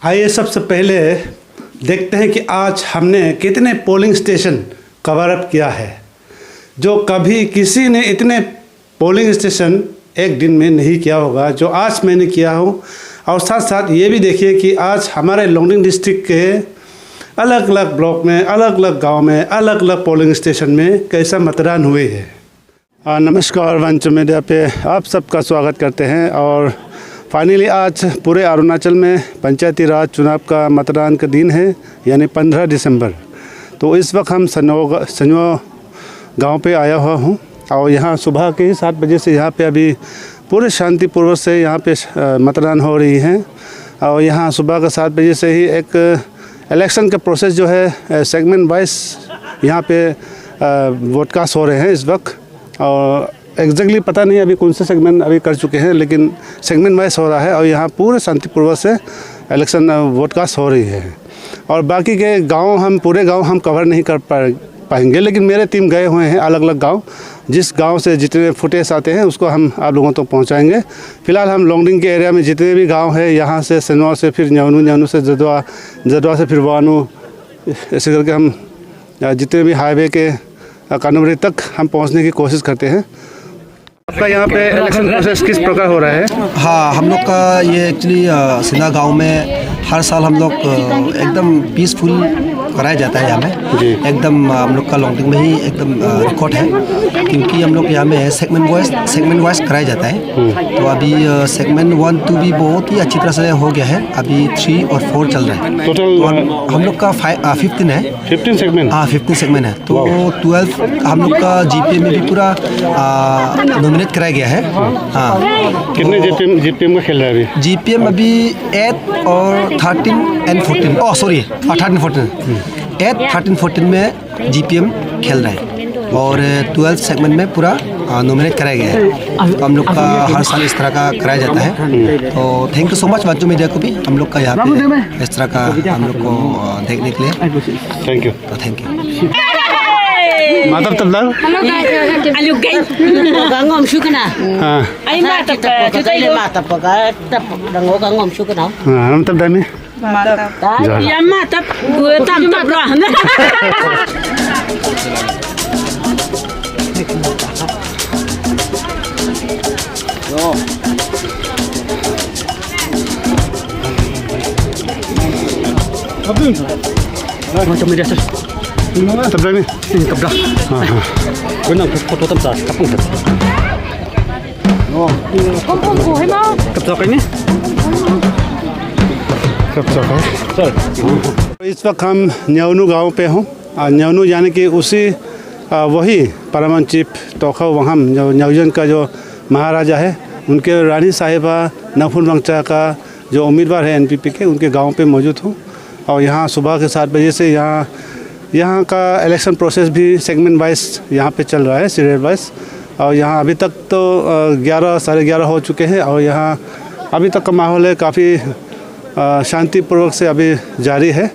आइए सबसे पहले देखते हैं कि आज हमने कितने पोलिंग स्टेशन कवर अप किया है। जो कभी किसी ने इतने पोलिंग स्टेशन एक दिन में नहीं किया होगा जो आज मैंने किया हूँ। और साथ साथ ये भी देखिए कि आज हमारे लोंगडिंग डिस्ट्रिक्ट के अलग अलग ब्लॉक में, अलग अलग गांव में, अलग अलग पोलिंग स्टेशन में कैसा मतदान हुए हैं। नमस्कार, वंच मीडिया पे आप सबका स्वागत करते हैं। और फाइनली आज पूरे अरुणाचल में पंचायती राज चुनाव का मतदान का दिन है, यानी 15 दिसंबर। तो इस वक्त हम सन्यो गांव पे आया हुआ हूँ और यहाँ सुबह के 7 बजे से यहाँ पे अभी पूरे शांतिपूर्वक से यहाँ पे मतदान हो रही है। और यहाँ सुबह का 7 बजे से ही एक इलेक्शन का प्रोसेस जो है सेगमेंट वाइज यहाँ पे वोटकास्ट हो रहे हैं इस वक्त। और एग्जैक्टली पता नहीं अभी कौन से सेगमेंट अभी कर चुके हैं, लेकिन सेगमेंट वाइज हो रहा है और यहाँ पूरे शांतिपूर्वक से इलेक्शन वोटकास्ट हो रही है। और बाकी के गांव हम पूरे गांव हम कवर नहीं कर पाएंगे, लेकिन मेरे टीम गए हुए हैं अलग अलग गांव। जिस गांव से जितने फुटेज आते हैं उसको हम आप लोगों तक पहुंचाएंगे। फिलहाल हम लोंगडिंग के एरिया में जितने भी गांव है, यहाँ से सनवा से फिर न्यावनू से जदवा, जदवा से फिर वानू, ऐसे करके हम जितने भी हाईवे के कानूबरी तक हम पहुँचने की कोशिश करते हैं। आपका यहाँ पे इलेक्शन प्रोसेस किस प्रकार हो रहा है? हाँ, हम लोग का ये एक्चुअली सिना गांव में हर साल हम लोग एकदम पीसफुल कराया जाता है। यहाँ में एकदम हम लोग का लोंगडिंग में ही एकदम रिकॉर्ड है, क्योंकि हम लोग यहाँ में सेगमेंट वाइज कराया जाता है। तो अभी सेगमेंट 1, 2 भी बहुत ही अच्छी तरह से हो गया है। अभी 3 और 4 चल रहा है। टोटल हम लोग का 15 है। 15 सेगमेंट? हाँ, 15 सेगमेंट है। तो 12 हम लोग का जीपीएम में भी पूरा नॉमिनेट कराया गया है। हाँ, कितने जीपीएम का खेल रहा है अभी? जीपीएम अभी 8 और 13 and 14, 13, 14, 8, 13, 14 में जीपीएम खेल रहा है। और 12 सेगमेंट में पूरा नॉमिनेट कराया गया है। तो हम लोग का हर साल इस तरह का कराया जाता है। तो थैंक यू सो मच वाचू मीडिया को भी हम लोग का यहाँ पे इस तरह का हम लोग को देखने के लिए थैंक यू। तो थैंक यू। मातब तबलाग अलुग गई ngom shu kana ai ma tap ka tai le ma tap ka tap dango ka ngom shu kana हम तब दाने ya ma tap gue tam tap ra macam media sosial तब दाने tap ra benar foto tam sa kapung tap kapung ko hai ma tap sa ini कब तक? इस वक्त हम न्यावनू गांव पे हूँ। न्यावनू यानी कि उसी वही परमान चीफ तोखा वहाँ न्यावजन का जो महाराजा है, उनके रानी साहिबा नफुन वंगचा का जो उम्मीदवार है एनपीपी के, उनके गांव पे मौजूद हूँ। और यहाँ सुबह के 7 बजे से यहाँ का इलेक्शन प्रोसेस भी सेगमेंट वाइज यहाँ पे चल रहा है, सीरियल वाइज। और यहाँ अभी तक तो 11, साढ़े 11 हो चुके हैं और यहाँ अभी तक का माहौल है काफ़ी शांतिपूर्वक से अभी जारी है।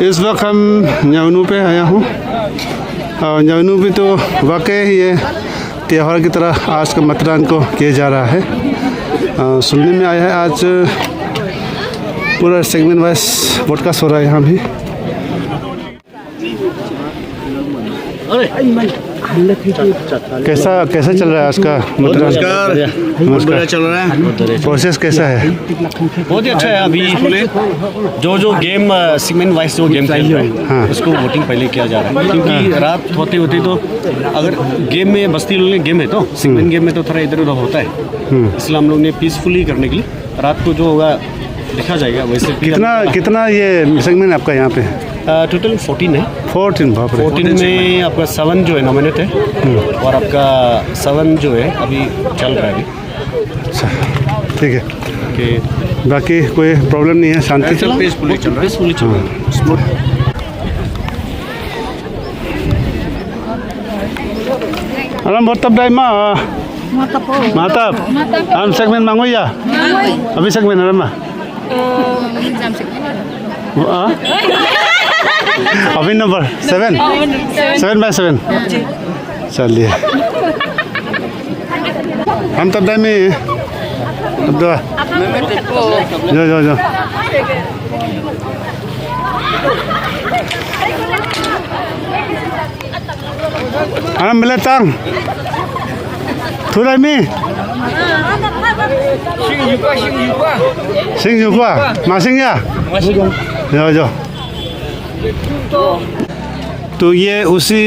इस वक्त हम न्यावनू पे आया हूँ और न्यावनू भी तो वाकई ये त्यौहार की तरह आज का मतदान को किया जा रहा है। सुनने में आया है आज पूरा सेगमेंट वाइज वोटकास्ट हो रहा है यहाँ भी। कैसा चल रहा है आज का मतदान? नमस्कार, चल रहा है। प्रोसेस कैसा है? बहुत ही अच्छा है। अभी जो गेम सीमेंट वाइज जो गेम खेल रहे हैं, हाँ, उसको वोटिंग पहले किया जा रहा है, क्योंकि रात होते तो अगर गेम में बस्ती लोग गेम है तो सीमेंट गेम में तो थोड़ा इधर उधर होता है, इसलिए हम लोग ने पीसफुली करने के लिए रात को जो होगा देखा जाएगा। वैसे कितना ये सेगमेंट आपका यहाँ पे है? टोटल 14 है। 14 में आपका 7 जो है नॉमिनेट है और आपका 7 जो है अभी चल रहा है। अच्छा, ठीक है कि बाकी कोई प्रॉब्लम नहीं है, शांति चल पीसफुली चल रहा है। अलाम बहुत तब दाइमा मातब हम सेगमेंट मांगो या अभी सेगमेंट है ना अभी नंबर 7/7 चलिए हम तब में अब्दुल्ला जो हाँ मिले तंग थोड़ा मी सिंह जुआ मासिंग या जो तो ये उसी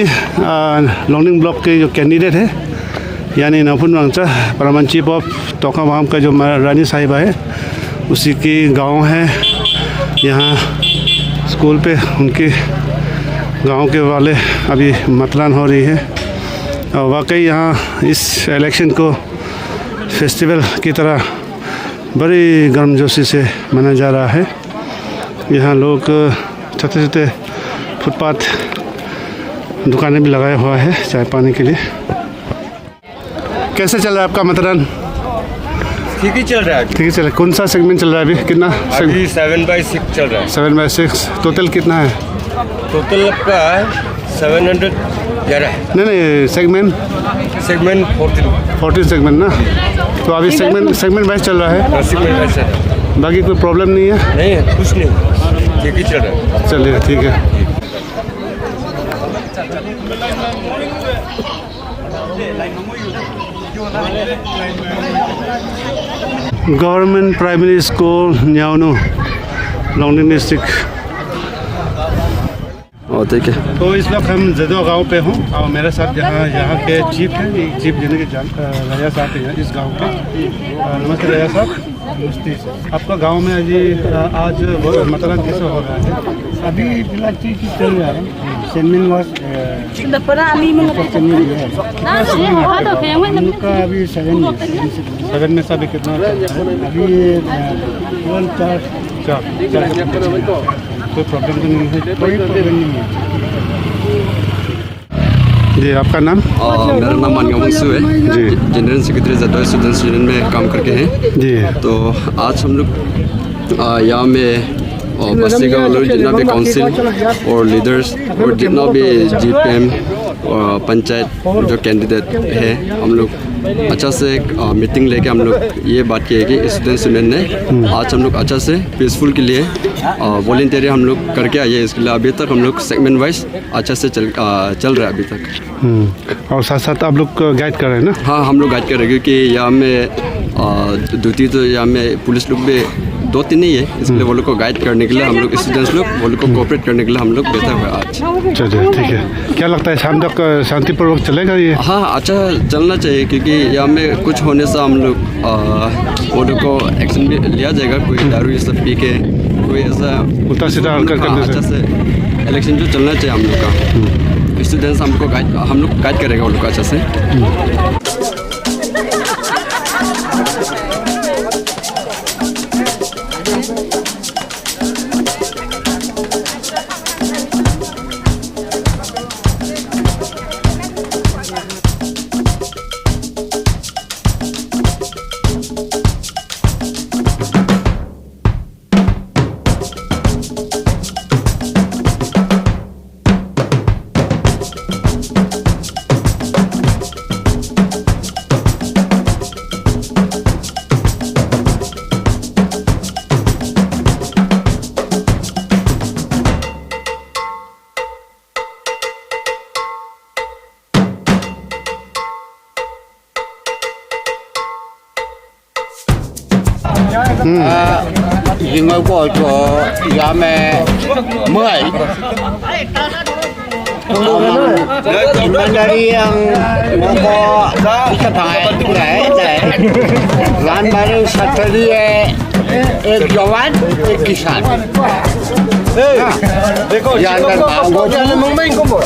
लॉन्डिंग ब्लॉक के जो कैंडिडेट है यानी नफुन वांगचा परमान चीफ ऑफ तोकामाम का जो रानी साहिबा है उसी की गांव है। यहाँ स्कूल पे उनके गांव के वाले अभी मतदान हो रही है और वाकई यहाँ इस इलेक्शन को फेस्टिवल की तरह बड़ी गर्मजोशी से मनाया जा रहा है। यहाँ लोग छोटे छोटे फुटपाथ दुकानें भी लगाया हुआ है चाय पानी के लिए। कैसे चल रहा है आपका मतदान? ठीक ही चल रहा है। ठीक है चल रहा है। कौन सा सेगमेंट चल रहा है अभी? कितना? अभी 7/6 चल रहा है। 7/6 टोटल कितना है? टोटल आपका 700 ज़्यादा है। नहीं सेगमेंट 14 सेगमेंट ना। तो अभी सेगमेंट वाइज चल रहा है। सेगमेंट वाइज है। बाकी कोई प्रॉब्लम नहीं है? नहीं है, कुछ नहीं, ठीक ही चल रहा है। चलिए ठीक है। Government primary school Nyaunu Longding district. ठीक है। तो इस वक्त हम जदो गांव पे हूँ और मेरे साथ यहाँ के चीफ हैं, चीफ जिन्हें के राजा साहब हैं इस गांव के। नमस्ते राजा साहब। नमस्ते। आपका गांव में आज मतदान कैसे हो रहा है? अभी फिलहाल ठीक ही चल रहा है। सेगमेंट वाज उनका अभी 7 में से अभी कितना? अभी 4 कोई प्रॉब्लम तो नहीं है? कोई प्रॉब्लम नहीं है। जी आपका नाम? मेरा नाम मानगांव वंशु है जी। General secretary JDU students union में काम करके हैं जी। तो आज हम लोग यहाँ में बस्ती का वालों जितना भी काउंसिल और लीडर्स और जितना भी GPM और पंचायत जो कैंडिडेट है हम लोग अच्छा से एक मीटिंग लेके हम लोग ये बात की है कि स्टूडेंट्स यूनियन ने आज हम लोग अच्छा से पीसफुल के लिए वॉलंटियरी हम लोग करके आइए। इसके लिए अभी तक हम लोग सेगमेंट वाइज अच्छा से चल रहा है अभी तक। और साथ साथ आप लोग गाइड कर रहे हैं ना? हाँ हम लोग गाइड कर रहे हैं क्योंकि यहाँ में ड्यूटी तो यहाँ में पुलिस लोग भी 2-3 नहीं है, इसलिए वो लोग को गाइड करने के लिए हम लोग स्टूडेंट्स लोग वो लोग को कोऑपरेट करने के लिए हम लोग बैठे हुए आज। चलिए ठीक है। क्या लगता है शाम तक शांतिपूर्वक चलेगा ये? हाँ अच्छा चलना चाहिए क्योंकि यहाँ में कुछ होने से हम लोग वो लोग को एक्शन भी लिया जाएगा। कोई दारू ये सब पी के कोई ऐसा उल्टा सीधा हरकत करने अच्छा से इलेक्शन जो चलना चाहिए हम लोग का। स्टूडेंट्स हम लोग गाइड करेगा वो लोग को अच्छा से। nhưng mà có chỗ nhà mẹ mới mình dari yang mau bisa pakai để gan baru satu dia jawan kisan jangan bangun jangan mungkin kau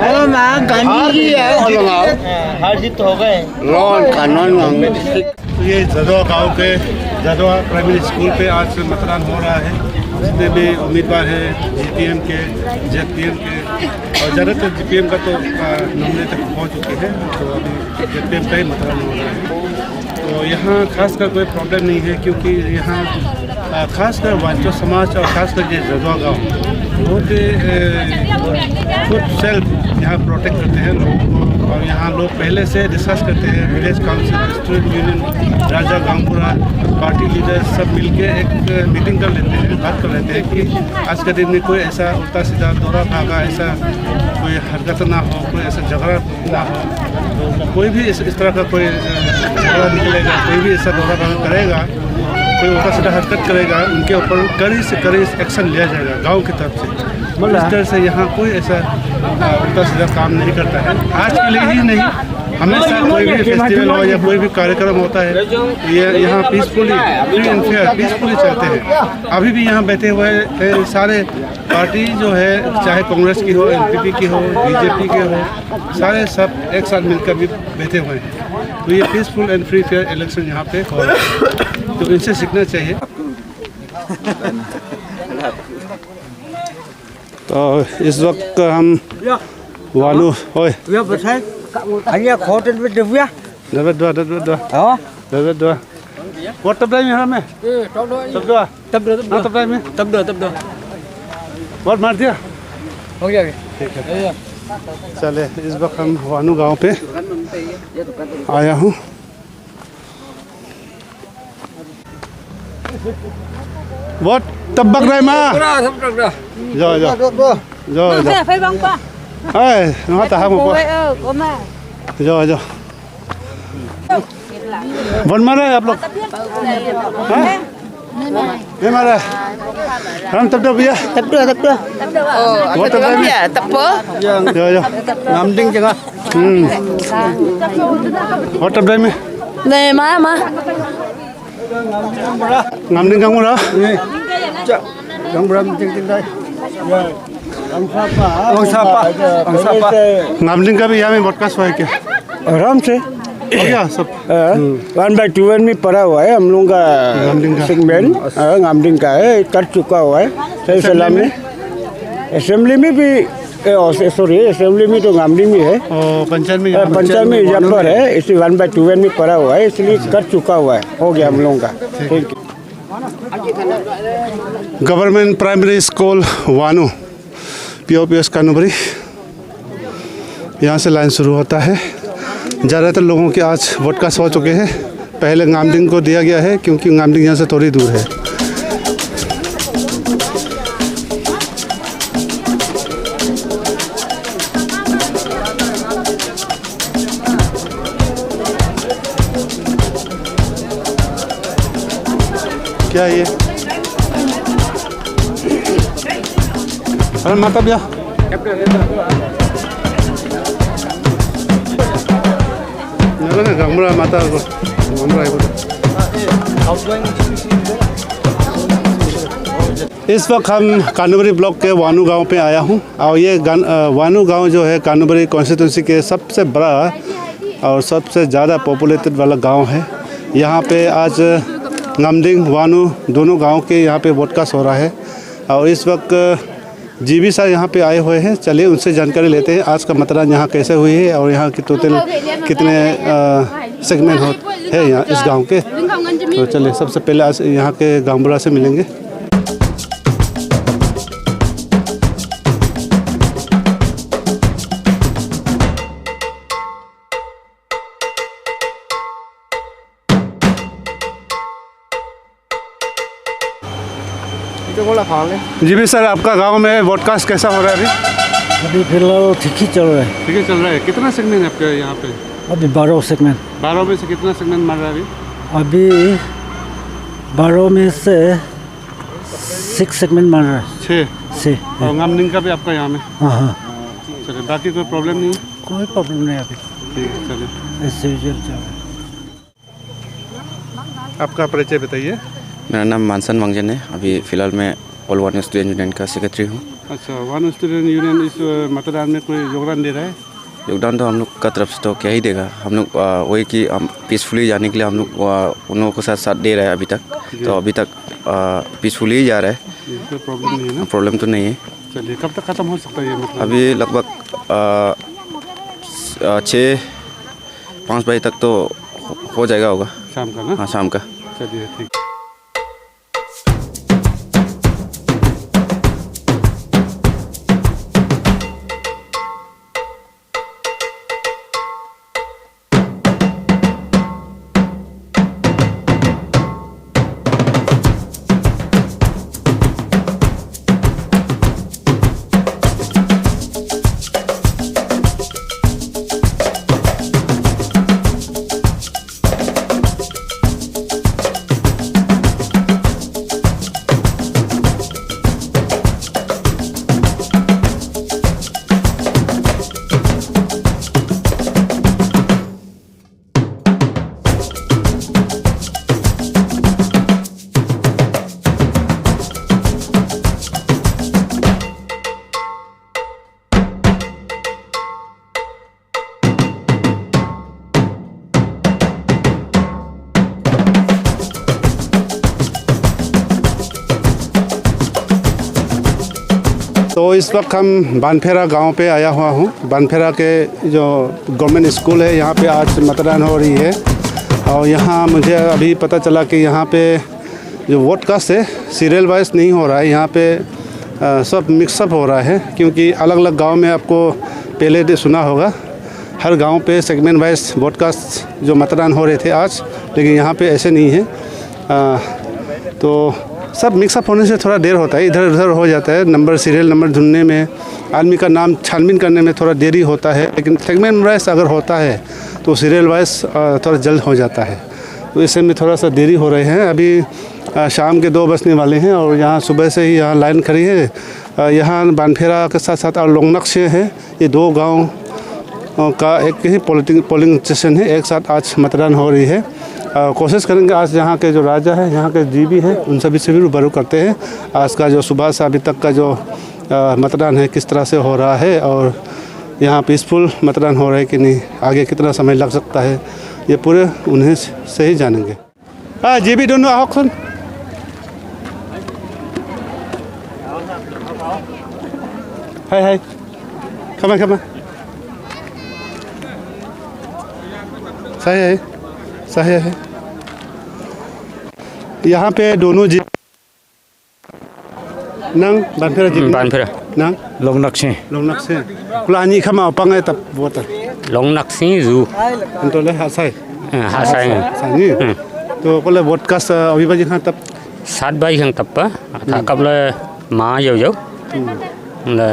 अरे माँ गांधी जी है हार जीत हो गए लोन कानून ये जदवा गांव के जदवा प्राइमरी स्कूल पे आज से मतदान हो रहा है। जितने भी उम्मीदवार हैं GPM के ZPM के और ज़्यादातर GPM का तो नंबर तक पहुंच चुके हैं तो अभी ZPM का ही मतदान हो रहा है। तो यहाँ खास कर कोई प्रॉब्लम नहीं है क्योंकि यहाँ खासकर वांचो समाज और खासकर ये जदवा गाँव बहुत खुद सेल्फ यहाँ प्रोटेक्ट करते हैं लोगों को। और यहाँ लोग पहले से डिस्कस करते हैं, विलेज काउंसिल, स्टूडेंट यूनियन, राजा गांवपुरा, पार्टी लीडर सब मिलके एक मीटिंग कर लेते हैं, बात कर लेते हैं कि आज के दिन में कोई ऐसा उल्टा सीधा दौरा भागा, ऐसा कोई हरकत ना हो, कोई ऐसा झगड़ा ना हो। तो कोई भी इस तरह का कोई झगड़ा निकलेगा, कोई भी ऐसा दौरा भागा करेगा, कोई उल्टा सीधा हरकत करेगा, उनके ऊपर कड़ी से कड़ी एक्शन लिया जाएगा गांव की तरफ से। इस तरह से यहाँ कोई ऐसा उल्टा सीधा काम नहीं करता है। आज के लिए ही नहीं, हमेशा कोई भी फेस्टिवल हो या कोई भी कार्यक्रम होता है, ये यहाँ peacefully, free and fair, peacefully चलते हैं। अभी भी यहाँ बैठे हुए सारे पार्टी जो है, चाहे कांग्रेस की हो, एनपीपी की हो, बीजेपी के हो, सारे सब एक साथ मिलकर भी बैठे हुए हैं। तो ये peaceful and free fair election यहाँ पे हो रहा है, तो इनसे सीखना चाहिए। तो इस वक्त हम वानू ओए दबे वो तब में हमें तब में बहुत मार दिया हो गया। ठीक है, चले। इस वक्त हम वानू गांव पे आया हूँ। बहुत तब बक रहे माँ जाओ जाओ जाओ जाओ phải băng qua nó ta không một rồi rồi vẫn mà đây आप लोग नहीं मारा हम तब तो भैया tập đưa वो तब भैया tập bữa rồi rồi ngắm đinh chừng वो तब đây में này má ngắm đinh không đó Gang beram ting đây. Gang sapa. ngắm đinh का भी यहाँ में पॉडकास्ट हुआ है क्या? आराम से हो गया सब 1/2 में पड़ा हुआ है हम लोगों का सेगमेंट गामडिंग का है, कर चुका हुआ है सही सलामत। असेंबली में भी सॉरी असेंबली में तो गामडिंग में है, पंचायत में जब पर है, इसी 1/2 में पड़ा हुआ है, इसलिए कर चुका हुआ है, हो गया हम लोगों का। Thank you. Government primary school Wanu POPS Kanubari, यहाँ से लाइन शुरू होता है। ज़्यादातर लोगों के आज वोटकास्ट हो चुके हैं। पहले गामडिंग को दिया गया है क्योंकि गामडिंग यहाँ से थोड़ी दूर है। क्या ये अरे माता भैया गमरा माता इस वक्त हम कानूबरी ब्लॉक के वानू गांव पे आया हूं और ये वानू गांव जो है कानूबरी कॉन्स्टिट्यूंसी के सबसे बड़ा और सबसे ज़्यादा पॉपुलेटेड वाला गांव है। यहाँ पे आज गामडिंग वानू दोनों गांव के यहाँ पे वोटकास्ट हो रहा है और इस वक्त जीबी सर यहाँ पे आए हुए हैं। चलिए उनसे जानकारी लेते हैं आज का मतदान यहाँ कैसे हुई है और यहाँ की टोटल कितने सेगमेंट है यहाँ इस गांव के। तो चलिए सबसे पहले आज यहाँ के गांवबुरा से मिलेंगे। जीबी सर आपका गांव में वोटकास्ट कैसा हो रहा है अभी? अभी फिलहाल ठीक ही चल रहा है। ठीक है चल रहा है। कितना सेगमेंट है आपके यहाँ पे? अभी 12 सेगमेंट। 12 में से कितना सेगमेंट मार रहा है अभी 12 में से 6 सेगमेंट मार रहा है। 6 और गामडिंग का भी आपका यहाँ में? हाँ। चलिए बाकी कोई प्रॉब्लम नहीं? कोई प्रॉब्लम नहीं अभी। ठीक है चलिए। ऐसे चल रहा है। आपका परिचय बताइए। मेरा नाम मानसन मंगजन है। अभी फ़िलहाल मैं ऑल वानू स्टूडेंट यूनियन का सेक्रेटरी हूँ। अच्छा, वानू स्टूडेंट यूनियन इस मतदान में कोई योगदान दे रहा है? योगदान तो हम लोग का तरफ से तो क्या ही देगा, हम लोग वही कि हम पीसफुली जाने के लिए हम लोग उन लोगों के साथ दे रहे हैं अभी तक। तो अभी तक पीसफुली ही जा रहा है, कोई प्रॉब्लम नहीं है ना? प्रॉब्लम तो नहीं है। चलिए कब तक ख़त्म हो सकता है ये मतलब? अभी लगभग 6-5 बजे तक तो हो जाएगा होगा। शाम का ना? हाँ शाम का। चलिए ठीक। तो इस वक्त हम बानफेरा गांव पे आया हुआ हूँ। बानफेरा के जो गवर्नमेंट स्कूल है यहाँ पे आज मतदान हो रही है और यहाँ मुझे अभी पता चला कि यहाँ पे जो वोट कास्ट है सीरियल वाइज नहीं हो रहा है, यहाँ पे सब मिक्सअप हो रहा है, क्योंकि अलग अलग गांव में आपको पहले सुना होगा हर गांव पे सेगमेंट वाइज वोट कास्ट जो मतदान हो रहे थे आज, लेकिन यहाँ पे ऐसे नहीं है। तो सब मिक्सअप होने से थोड़ा देर होता है, इधर उधर हो जाता है, नंबर सीरियल नंबर ढूंढने में, आदमी का नाम छानबीन करने में थोड़ा देरी होता है। लेकिन सेगमेंट वाइज अगर होता है तो सीरियल वाइज थोड़ा जल्द हो जाता है, तो इससे में थोड़ा सा देरी हो रहे हैं। अभी शाम के 2 बजने वाले हैं और यहाँ सुबह से ही यहाँ लाइन खड़ी है। यहाँ बानफेरा के साथ साथ और लोंगनक है, ये 2 गाँव का एक ही पोलिंग स्टेशन है, एक साथ आज मतदान हो रही है। कोशिश करेंगे आज यहाँ के जो राजा है, यहाँ के जीबी है, उन सभी से भी रूबरू करते हैं आज का जो सुबह से अभी तक का जो मतदान है किस तरह से हो रहा है और यहाँ पीसफुल मतदान हो रहा है कि नहीं, आगे कितना समय लग सकता है, ये पूरे उन्हें से ही जानेंगे। हाँ जीबी दोनों आओ हाय खमा सही है। यहाँ पे दोनों जी नंग बानफेरा जी बानफेरा नंग लोंगनक से कुलानी खमा पंगे तब वोट लोंगनक से जू अंतोले हासाई हासाई तो कोले वोट कास्ट अभी बजे हाँ तब 7 बाई हंग तब था कब ले माँ जाओ ले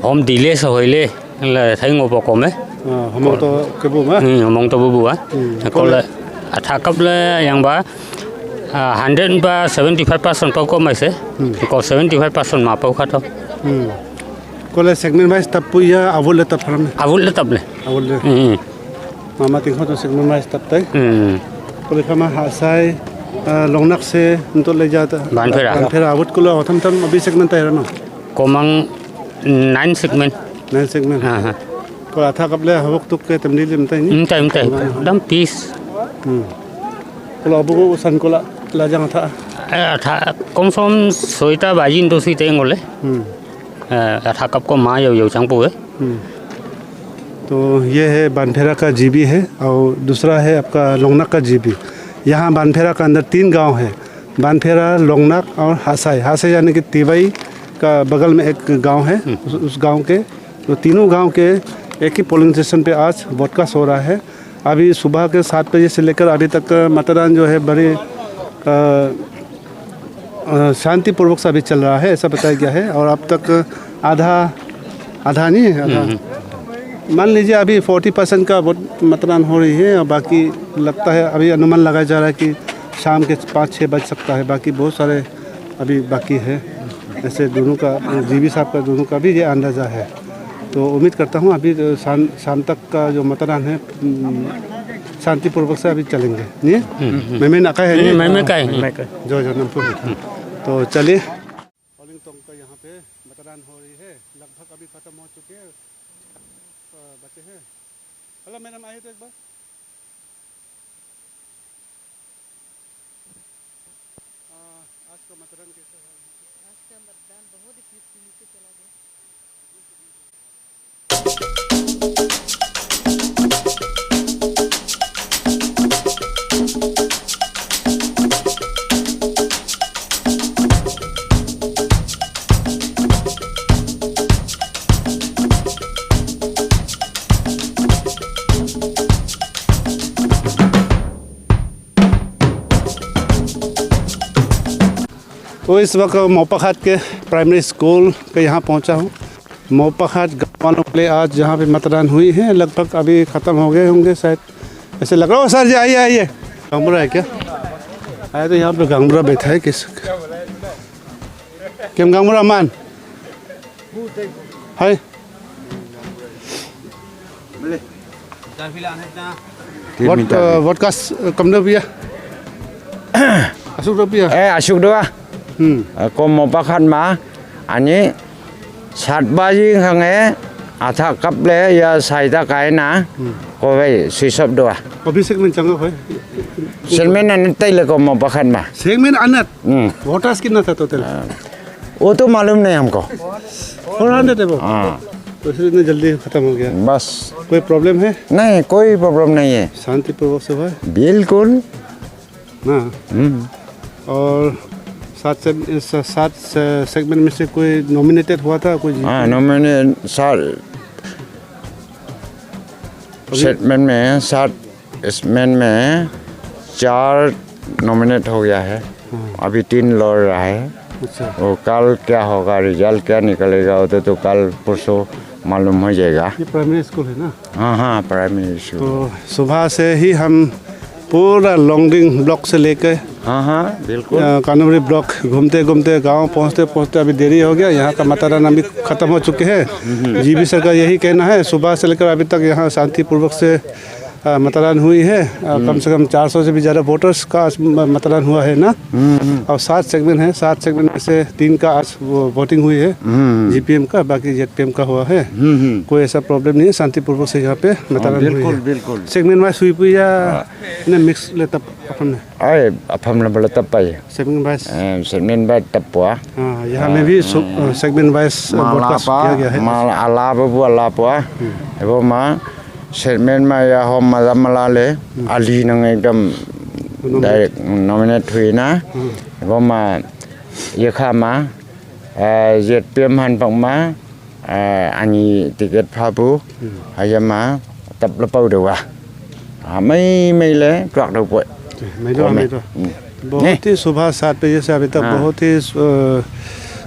हम डिले से होइले ले thấy ngô bọc में हम तो कबू में हम तो बुआ कोले था कब ले yang ba 100 ba 75% पाव को में से को 75% मा पाव खातो कोले सेगमेंट वाइज तब पुया अवुल तब फरम अवुल तब ले मामा तिंखो तो सेगमेंट वाइज तब तक कोले खमा हासाई लोंगनक से तो ले जाता बानफेरा अवुल कोले थम अभी सेगमेंट है ना कोमंग 9 सेगमेंट हाँ को आथा कबले हवक तुक के तमनी लिमता नहीं एकदम पीस को अबू सन को ला जंग था कम से कम 6टा बाजिन तो सीते ngoले आथा कब को माँ यो चंपू है। तो ये है बानफेरा का जीबी है और दूसरा है आपका लोंगनक का जीबी। यहाँ बानफेरा का अंदर 3 गांव है, बानफेरा लोंगनक और हासाई यानी कि तिवाई का बगल में एक गांव है। उस गांव के तो तीनों गांव के एक ही पोलिंग स्टेशन पे आज वोट कास्ट हो रहा है। अभी सुबह के 7 बजे से लेकर अभी तक मतदान जो है बड़े शांतिपूर्वक से अभी चल रहा है, ऐसा बताया गया है। और अब तक आधा नहीं है, मान लीजिए अभी 40% का वोट मतदान हो रही है और बाकी लगता है अभी अनुमान लगाया जा रहा है कि शाम के 5-6 बज सकता है, बाकी बहुत सारे अभी बाकी है। ऐसे दोनों का जीबी साहब का दोनों का भी ये अंदाज़ा है। तो उम्मीद करता हूँ अभी शाम तक का जो मतदान है शांतिपूर्वक से अभी चलेंगे। नहीं मैं नका है मैं जो नमपुर। तो चलिए पोलिंग तो का यहाँ पे मतदान हो रही है, लगभग अभी ख़त्म हो चुके हैं, बचे हैं। हेलो मैडम आइए तो एक बार। आज का मतदान कैसा है? आज का मतदान बहुत ही पीसफुली से चला गया। तो इस वक्त मोपाखात के प्राइमरी स्कूल के यहाँ पहुँचा हूँ। मोपाखात गाँव वालों के लिए आज जहाँ पे मतदान हुई है लगभग अभी ख़त्म हो गए होंगे शायद, ऐसे लग रहा हो। सर जी आइए गांगुरा है क्या? आए तो यहाँ पे गांगुरा बैठा है किस क्यों गांगुरा मान है वोट का कम रुपया Asuk doa. Ko mopakat ma ani 7 baji hange atha kaple ya saida kaina ko vai sisop doa. अभी सेगमेंट चंगा है Selmen an tai le ko mopakat ma. Segment Ananth voters कितना था टोटल वो तो मालूम नहीं हमको। 400 है वो, हाँ तो इसलिए इतनी जल्दी ख़त्म हो गया। बस कोई प्रॉब्लम है? नहीं, कोई प्रॉब्लम नहीं है, शांतिपूर्वक से हुआ है बिल्कुल। हाँ। और 7 सेगमेंट में से कोई नॉमिनेटेड हुआ था कोई? हाँ, नॉमिनेट 7 सेगमेंट में 7 इसमें में 4 नॉमिनेट हो गया है। अभी 3 लड़ रहा है। अच्छा। वो कल क्या होगा, रिजल्ट क्या निकलेगा वो तो कल परसों मालूम हो जाएगा। ये प्राइमरी स्कूल है ना? हाँ प्राइमरी स्कूल। तो सुबह से ही हम पूरा लॉन्गडिंग ब्लॉक से लेकर हाँ बिल्कुल कानूरी ब्लॉक घूमते घूमते गांव पहुंचते अभी देरी हो गया। यहाँ का मतदान अभी ख़त्म हो चुके हैं। जीबी सर का यही कहना है, सुबह से लेकर अभी तक यहाँ शांतिपूर्वक से मतदान हुई है। कम से कम 400 से भी ज़्यादा वोटर्स का मतदान हुआ है ना। और 7 सेगमेंट है, 7 सेगमेंट में से 3 का आज वोटिंग हुई है जीपीएम का, बाकी जेडपीएम का हुआ है। कोई ऐसा प्रॉब्लम नहीं है, शांतिपूर्वक से यहाँ पे मतदान हुई है। बिल्कुल सेगमेंट वाइज हुई पुई या मिक्स ले तब अपन अरे अपन ने बोला तब पाए सेगमेंट वाइज तब हाँ, यहाँ में भी सेगमेंट वाइज ब्रॉडकास्ट किया गया है। माल अलापुआ वो माँ सेगमेंट में या हो मला ले अली नंग एकदम डायरेक्ट नॉमिनेट हुई ना। वो माँ ये खा माँ जेडपीएम हन पक माँ अनि टिकट फाबू है माँ तब लपाउ देवा मैं ले ट्रक दो पोय बहुत ही सुबह 7 बजे से अभी तक बहुत ही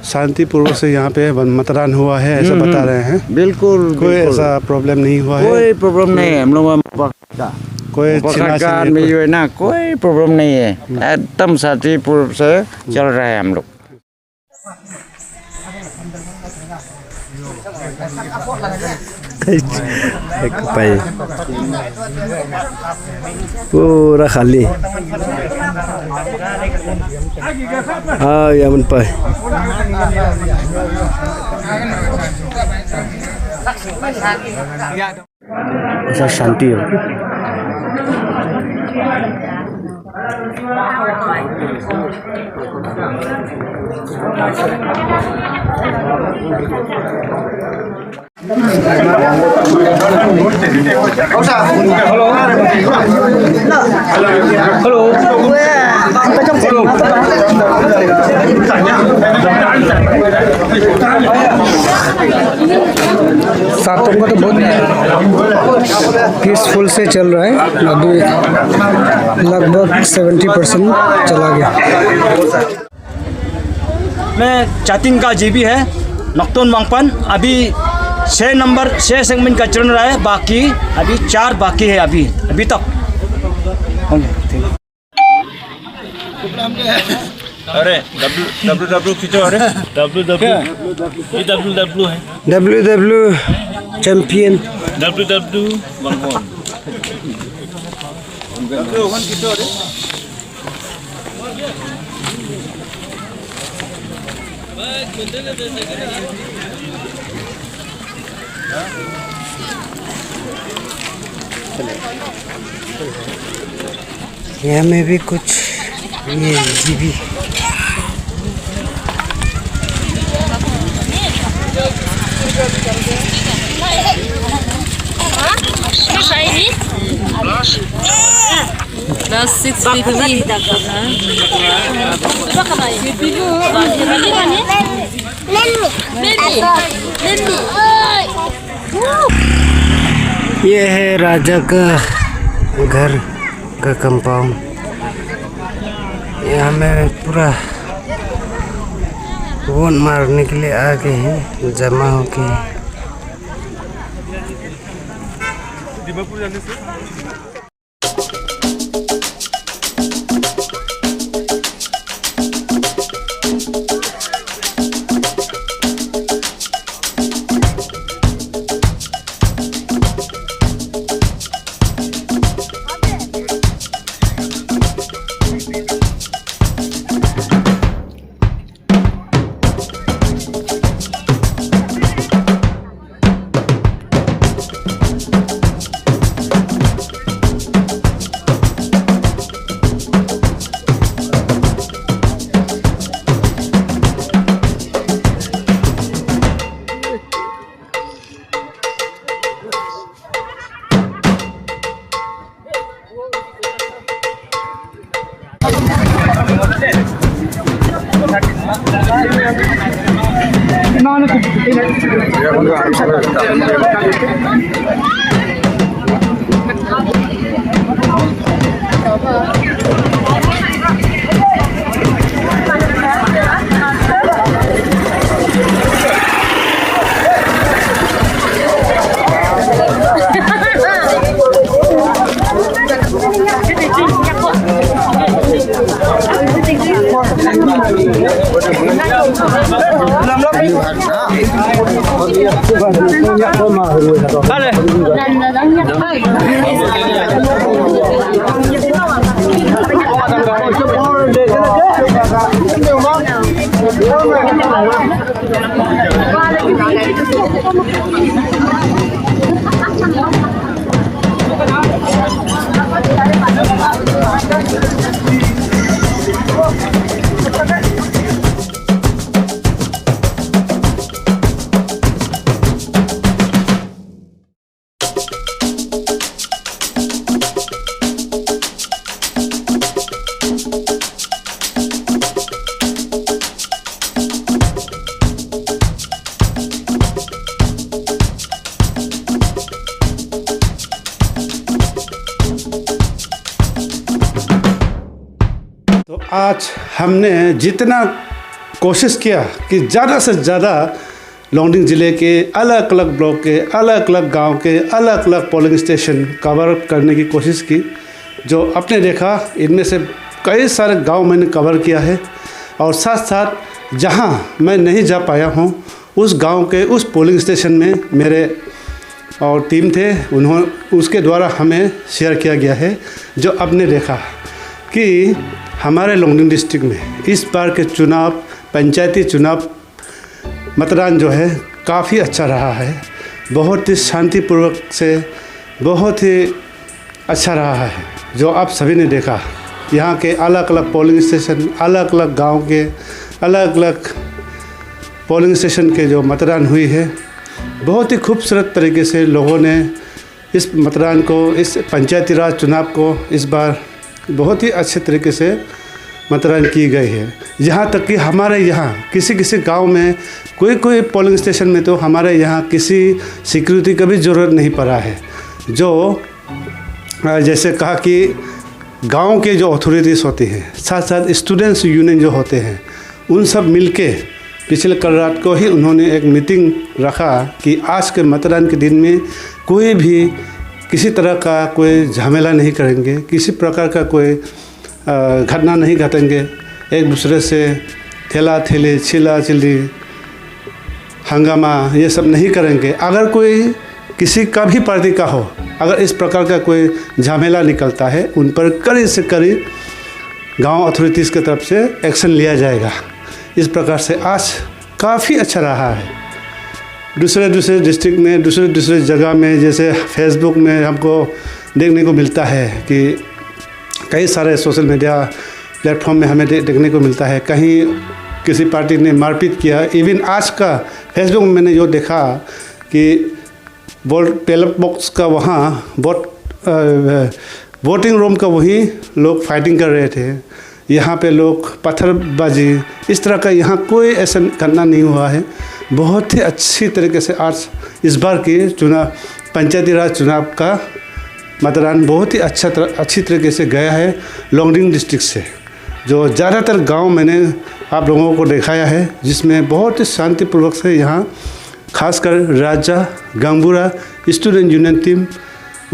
शांतिपूर्वक से यहाँ पे मतदान हुआ है, ऐसा बता रहे हैं। बिल्कुल कोई ऐसा प्रॉब्लम नहीं हुआ है। कोई प्रॉब्लम नहीं है। हम लोग कोई ना कोई प्रॉब्लम नहीं है, एकदम शांतिपूर्वक से चल रहा है हम लोग। पूरा खाली हाँ यामन पाए ऐसा शांति हो। सातों का तो बहुत पीसफुल से चल रहा है। अभी लगभग 70% चला गया। मैं चातिंग का जीबी है नक्तोन वांगपन। अभी 6 सेगमेंट का चल रहा है, बाकी अभी 4 बाकी है अभी तक। अरे डब्ल्यू खींचो। अरे डब्ल्यू है WW चैंपियन डब्ल्यू यहाँ में भी कुछ ये जीबी Plus 650. ये है राजा का घर का कंपाउंड। यहाँ में पूरा वोट मारने के लिए आ गए हैं, जमा होके। तो आज हमने जितना कोशिश किया कि ज़्यादा से ज़्यादा लोंगडिंग ज़िले के अलग अलग ब्लॉक के अलग अलग गांव के अलग अलग पोलिंग स्टेशन कवर करने की कोशिश की। जो आपने देखा इनमें से कई सारे गांव मैंने कवर किया है और साथ साथ जहां मैं नहीं जा पाया हूं उस गांव के उस पोलिंग स्टेशन में मेरे और टीम थे, उसके द्वारा हमें शेयर किया गया है। जो आपने देखा कि हमारे लोंगडिंग डिस्ट्रिक्ट में इस बार के चुनाव, पंचायती चुनाव मतदान जो है काफ़ी अच्छा रहा है। बहुत ही शांतिपूर्वक से बहुत ही अच्छा रहा है। जो आप सभी ने देखा यहाँ के अलग अलग पोलिंग स्टेशन, अलग अलग गांव के अलग अलग पोलिंग स्टेशन के जो मतदान हुई है, बहुत ही खूबसूरत तरीके से लोगों ने इस मतदान को, इस पंचायती राज चुनाव को इस बार बहुत ही अच्छे तरीके से मतदान की गई है। यहाँ तक कि हमारे यहाँ किसी किसी गांव में कोई पोलिंग स्टेशन में तो हमारे यहाँ किसी सिक्योरिटी का भी ज़रूरत नहीं पड़ा है। जो जैसे कहा कि गांव के जो अथॉरिटीज़ होती हैं, साथ साथ स्टूडेंट्स यूनियन जो होते हैं, उन सब मिलके पिछले कल रात को ही उन्होंने एक मीटिंग रखा कि आज के मतदान के दिन में कोई भी किसी तरह का कोई झमेला नहीं करेंगे, किसी प्रकार का कोई घटना नहीं घटेंगे, एक दूसरे से ठेला ठेली, चिल्ला चिल्ली, हंगामा ये सब नहीं करेंगे। अगर कोई किसी का भी पार्टी का हो, अगर इस प्रकार का कोई झमेला निकलता है, उन पर कड़ी से कड़ी गांव अथॉरिटीज़ की तरफ से एक्शन लिया जाएगा। इस प्रकार से आज काफ़ी अच्छा रहा है। दूसरे डिस्ट्रिक्ट में, दूसरे जगह में, जैसे फेसबुक में हमको देखने को मिलता है कि कई सारे सोशल मीडिया प्लेटफॉर्म में हमें देखने को मिलता है कहीं किसी पार्टी ने मारपीट किया। इवन आज का फेसबुक में मैंने जो देखा कि बैलेट बॉक्स का वहाँ वोटिंग रूम का वहीं लोग फाइटिंग कर रहे थे। यहाँ पे लोग पत्थरबाजी, इस तरह का यहाँ कोई ऐसा करना नहीं हुआ है। बहुत ही अच्छी तरीके से आज इस बार की चुनाव, पंचायती राज चुनाव का मतदान बहुत ही अच्छी तरीके से गया है लोंगडिंग डिस्ट्रिक्ट से। जो ज़्यादातर गांव मैंने आप लोगों को दिखाया है, जिसमें बहुत ही शांतिपूर्वक से यहाँ खासकर राजा गंगूरा स्टूडेंट यूनियन टीम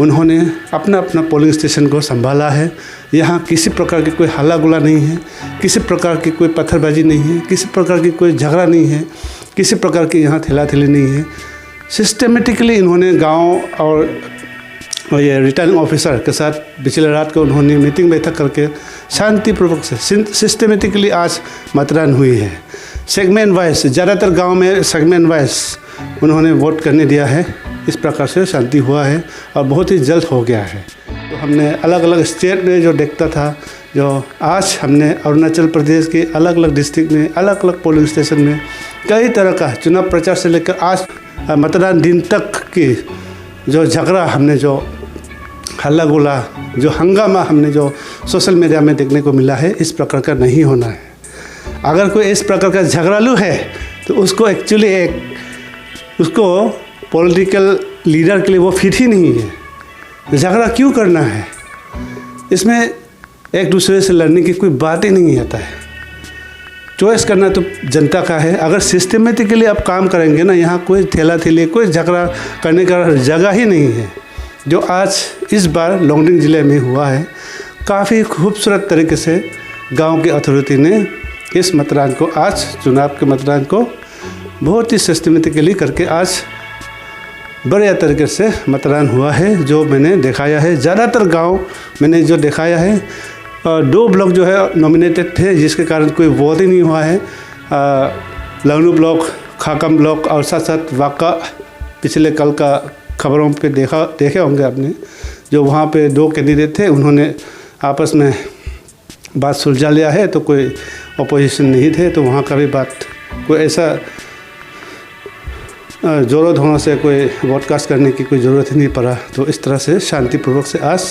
उन्होंने अपना अपना पोलिंग स्टेशन को संभाला है। यहाँ किसी प्रकार की कोई हल्ला गुल्ला नहीं है, किसी प्रकार की कोई पत्थरबाजी नहीं है, किसी प्रकार की कोई झगड़ा नहीं है, किसी प्रकार की यहाँ ठेलाठेली नहीं है। सिस्टमेटिकली इन्होंने गांव और ये रिटर्निंग ऑफिसर के साथ पिछले रात को उन्होंने मीटिंग बैठक करके शांतिपूर्वक से सिस्टमेटिकली आज मतदान हुई है। सेगमेंट वाइज, ज़्यादातर गांव में सेगमेंट वाइज उन्होंने वोट करने दिया है। इस प्रकार से शांति हुआ है और बहुत ही जल्द हो गया है। तो हमने अलग अलग स्टेट में जो देखता था, जो आज हमने अरुणाचल प्रदेश के अलग अलग डिस्ट्रिक्ट में अलग अलग पोलिंग स्टेशन में कई तरह का चुनाव प्रचार से लेकर आज मतदान दिन तक की जो झगड़ा हमने, जो हल्ला गुल्ला, जो हंगामा हमने जो सोशल मीडिया में देखने को मिला है, इस प्रकार का नहीं होना है। अगर कोई इस प्रकार का झगड़ालू है तो उसको एक्चुअली उसको पॉलिटिकल लीडर के लिए वो फिट ही नहीं है। झगड़ा क्यों करना है? इसमें एक दूसरे से लड़ने की कोई बात ही नहीं आता है। चॉइस करना तो जनता का है। अगर सिस्टमेटिकली आप काम करेंगे ना, यहाँ कोई ठेला-ठेली कोई झगड़ा करने का जगह ही नहीं है। जो आज इस बार लोंगडिंग ज़िले में हुआ है, काफ़ी खूबसूरत तरीके से गांव की अथॉरिटी ने इस मतदान को, आज चुनाव के मतदान को बहुत ही सिस्टमेटिकली करके आज बढ़िया तरीके से मतदान हुआ है। जो मैंने दिखाया है, ज़्यादातर गांव मैंने जो दिखाया है, 2 ब्लॉक जो है नॉमिनेटेड थे जिसके कारण कोई वोट ही नहीं हुआ है। लंगनू ब्लॉक, खाकम ब्लॉक और साथ साथ वाका, पिछले कल का खबरों पे देखे होंगे आपने, जो वहाँ पे 2 कैंडिडेट थे, उन्होंने आपस में बात सुलझा लिया है, तो कोई अपोजिशन नहीं थे, तो वहाँ का भी बात कोई ऐसा ज़ोरों धोरों से कोई ब्रॉडकास्ट करने की कोई ज़रूरत ही नहीं पड़ा। तो इस तरह से शांतिपूर्वक से आज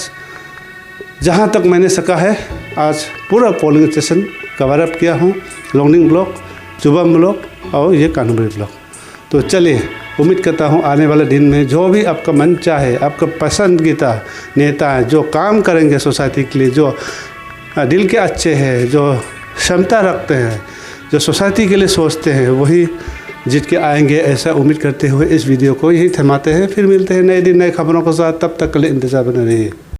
जहाँ तक मैंने सका है, आज पूरा पोलिंग स्टेशन कवर अप किया हूँ, लोंगडिंग ब्लॉक, चुबम ब्लॉक और ये कानूबरी ब्लॉक। तो चलिए, उम्मीद करता हूँ आने वाले दिन में जो भी आपका मन चाहे, आपका पसंदीदा नेता है, जो काम करेंगे सोसाइटी के लिए, जो दिल के अच्छे हैं, जो क्षमता रखते हैं, जो सोसाइटी के लिए सोचते हैं, वही जीत के आएंगे, ऐसा उम्मीद करते हुए इस वीडियो को यही थमाते हैं। फिर मिलते हैं नए दिन नए खबरों के साथ। तब तक के लिए इंतजार बने रहिए।